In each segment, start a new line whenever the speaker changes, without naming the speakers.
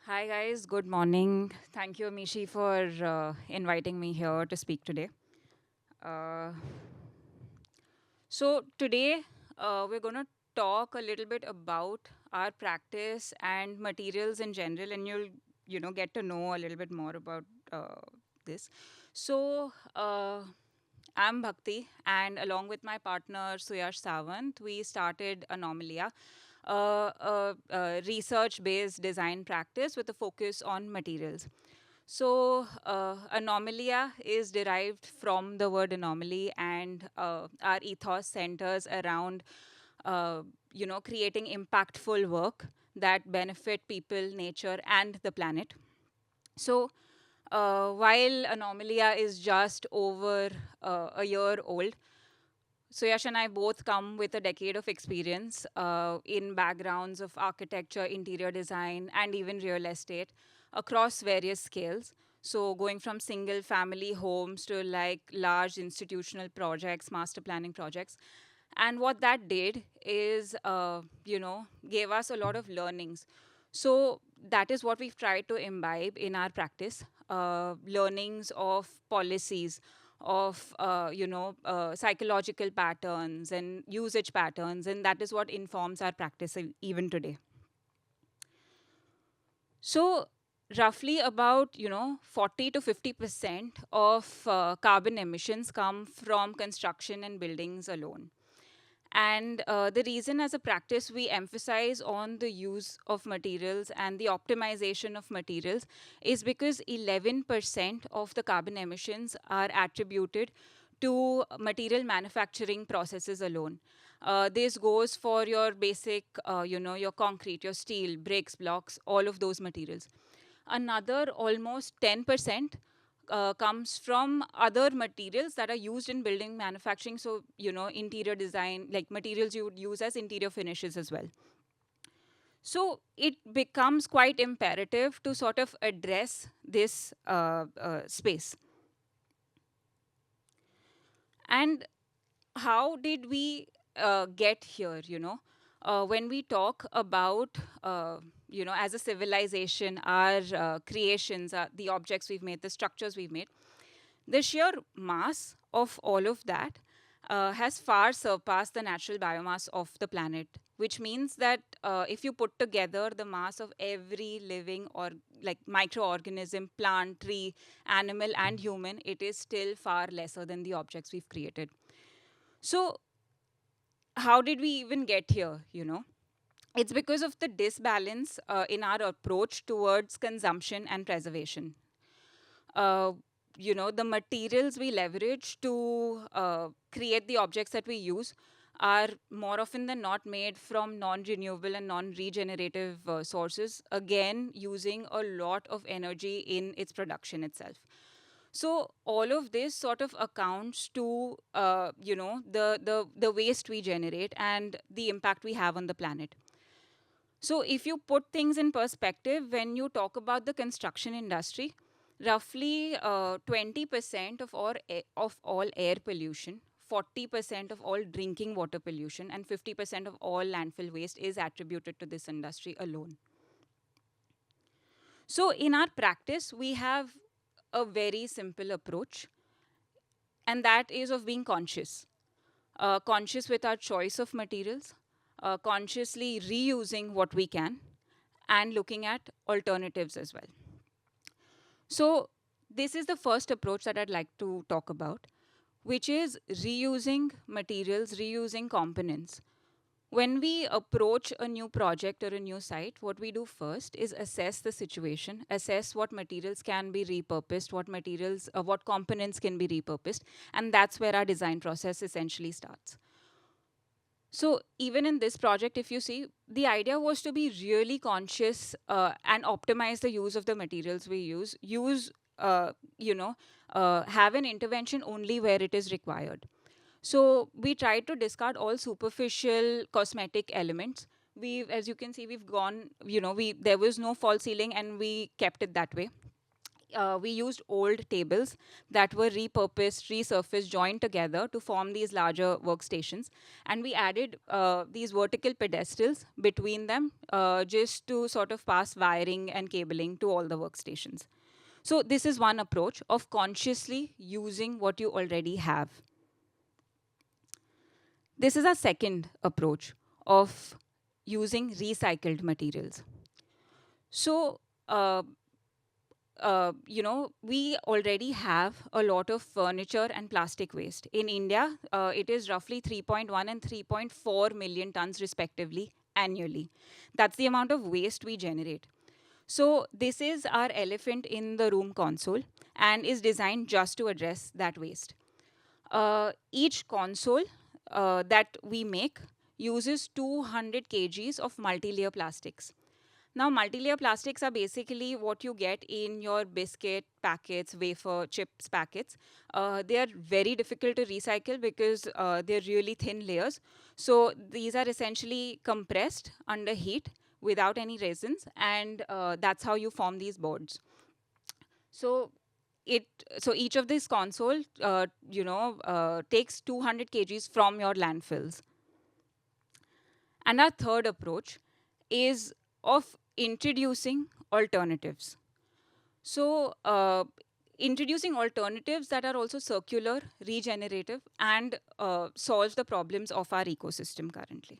Hi, guys. Good morning. Thank you, Mishi, for inviting me here to speak today. Uh, today we're going to talk a little bit about our practice and materials in general, and you'll get to know a little bit more about this. So, I'm Bhakti, and along with my partner Suyash Sawant, we started Anomalia, a research-based design practice with a focus on materials. So, Anomalia is derived from the word anomaly, and our ethos centers around, creating impactful work that benefit people, nature, and the planet. So, while Anomalia is just over a year old, Suyash and I both come with a decade of experience in backgrounds of architecture, interior design, and even real estate across various scales. So, going from single family homes to like large institutional projects, master planning projects. And what that did is, gave us a lot of learnings. So, that is what we've tried to imbibe in our practice, learnings of policies, of psychological patterns and usage patterns, and that is what informs our practice even today. So roughly about 40 to 50% of carbon emissions come from construction and buildings alone. And the reason, as a practice, we emphasize on the use of materials and the optimization of materials is because 11% of the carbon emissions are attributed to material manufacturing processes alone. This goes for your basic, your concrete, your steel, bricks, blocks, all of those materials. Another almost 10% comes from other materials that are used in building manufacturing. So, interior design, like materials you would use as interior finishes as well. So, it becomes quite imperative to sort of address this space. And how did we get here, when we talk about, as a civilization, our creations, the objects we've made, the structures we've made, the sheer mass of all of that has far surpassed the natural biomass of the planet, which means that if you put together the mass of every living or like microorganism, plant, tree, animal, and human, it is still far lesser than the objects we've created. So, how did we even get here? It's because of the disbalance in our approach towards consumption and preservation. Uh, the materials we leverage to create the objects that we use are more often than not made from non-renewable and non-regenerative sources, again using a lot of energy in its production itself. So all of this sort of accounts to the waste we generate and the impact we have on the planet. So if you put things in perspective, when you talk about the construction industry, roughly 20% of all air pollution, 40% of all drinking water pollution, and 50% of all landfill waste is attributed to this industry alone. So in our practice, we have a very simple approach, and that is of being conscious. Conscious with our choice of materials, consciously reusing what we can, and looking at alternatives as well. So, this is the first approach that I'd like to talk about, which is reusing materials, reusing components. When we approach a new project or a new site, what we do first is assess the situation, assess what materials can be repurposed, what components can be repurposed, and that's where our design process essentially starts. So even in this project, if you see, the idea was to be really conscious and optimize the use of the materials we use. Have an intervention only where it is required. So we tried to discard all superficial cosmetic elements. As you can see, we've gone, there was no false ceiling and we kept it that way. We used old tables that were repurposed, resurfaced, joined together to form these larger workstations. And we added these vertical pedestals between them just to sort of pass wiring and cabling to all the workstations. So, this is one approach of consciously using what you already have. This is our second approach of using recycled materials. So, we already have a lot of furniture and plastic waste. In India, it is roughly 3.1 and 3.4 million tons, respectively, annually. That's the amount of waste we generate. So, this is our elephant in the room console and is designed just to address that waste. Each console that we make uses 200 kgs of multi-layer plastics. Now, multi-layer plastics are basically what you get in your biscuit packets, wafer chips packets. They are very difficult to recycle because they're really thin layers. So these are essentially compressed under heat without any resins, and that's how you form these boards. So it so each of these console, takes 200 kgs from your landfills. And our third approach is of introducing alternatives. So, introducing alternatives that are also circular, regenerative, and solve the problems of our ecosystem currently.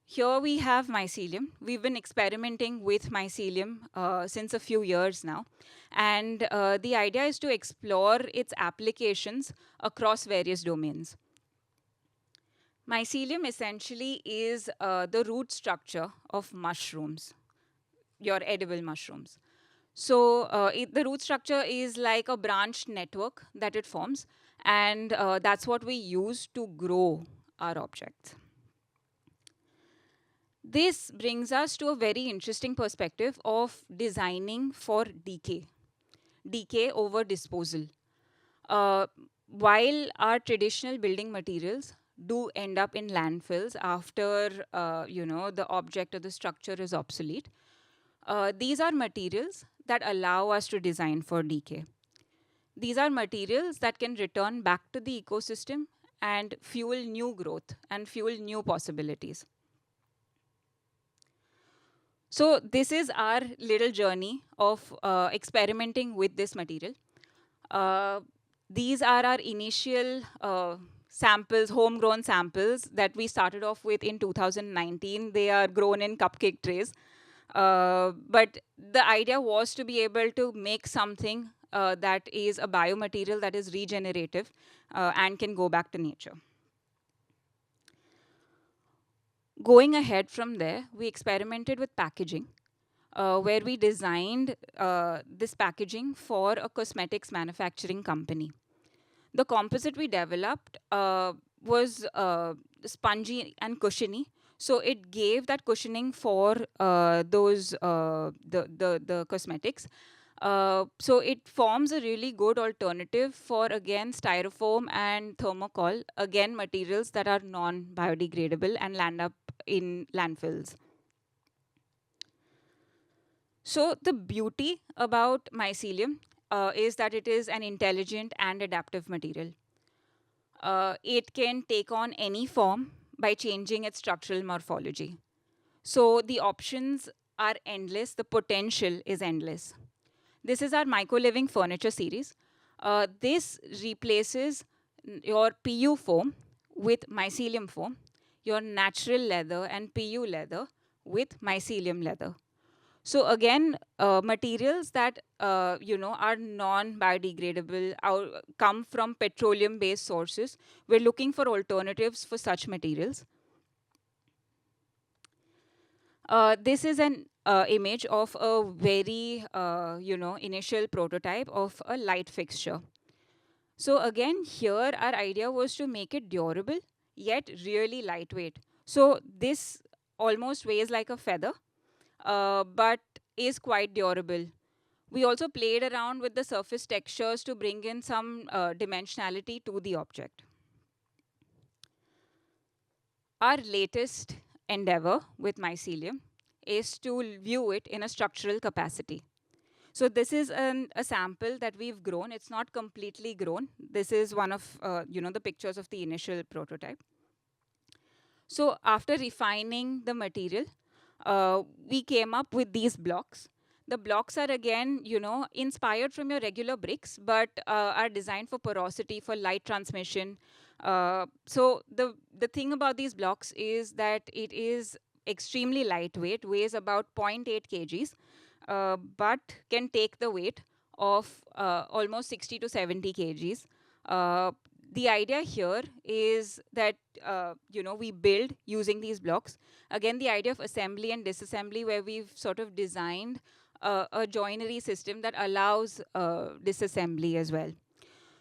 Here we have mycelium. We've been experimenting with mycelium since a few years now. And the idea is to explore its applications across various domains. Mycelium essentially is the root structure of mushrooms, your edible mushrooms. So the root structure is like a branched network that it forms, and that's what we use to grow our objects. This brings us to a very interesting perspective of designing for decay over disposal. Uh, while our traditional building materials do end up in landfills after the object or the structure is obsolete, these are materials that allow us to design for decay. These are materials that can return back to the ecosystem and fuel new growth and fuel new possibilities. So, this is our little journey of experimenting with this material. Uh, these are our initial samples, homegrown samples that we started off with in 2019. They are grown in cupcake trays. But the idea was to be able to make something that is a biomaterial that is regenerative and can go back to nature. Going ahead from there, we experimented with packaging, where we designed this packaging for a cosmetics manufacturing company. The composite we developed was spongy and cushiony, so it gave that cushioning for the cosmetics. So it forms a really good alternative for, again, styrofoam and thermocol, again materials that are non-biodegradable and land up in landfills. So the beauty about mycelium is that it is an intelligent and adaptive material. It can take on any form by changing its structural morphology. So the options are endless, the potential is endless. This is our micro-living furniture series. This replaces your PU foam with mycelium foam, your natural leather and PU leather with mycelium leather. So again, materials that are non-biodegradable, come from petroleum-based sources. We're looking for alternatives for such materials. This is an image of a very initial prototype of a light fixture. So again, here our idea was to make it durable yet really lightweight. So this almost weighs like a feather, but is quite durable. We also played around with the surface textures to bring in some dimensionality to the object. Our latest endeavor with mycelium is to view it in a structural capacity. So this is a sample that we've grown. It's not completely grown. This is one of the pictures of the initial prototype. So after refining the material, we came up with these blocks. The blocks are again, inspired from your regular bricks, but are designed for porosity, for light transmission. So the thing about these blocks is that it is extremely lightweight, weighs about 0.8 kgs, but can take the weight of almost 60 to 70 kgs. Uh, the idea here is that we build using these blocks. Again, the idea of assembly and disassembly, where we've sort of designed a joinery system that allows disassembly as well.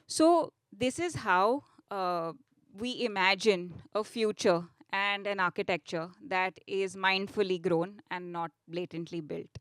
So this is how we imagine a future and an architecture that is mindfully grown and not blatantly built.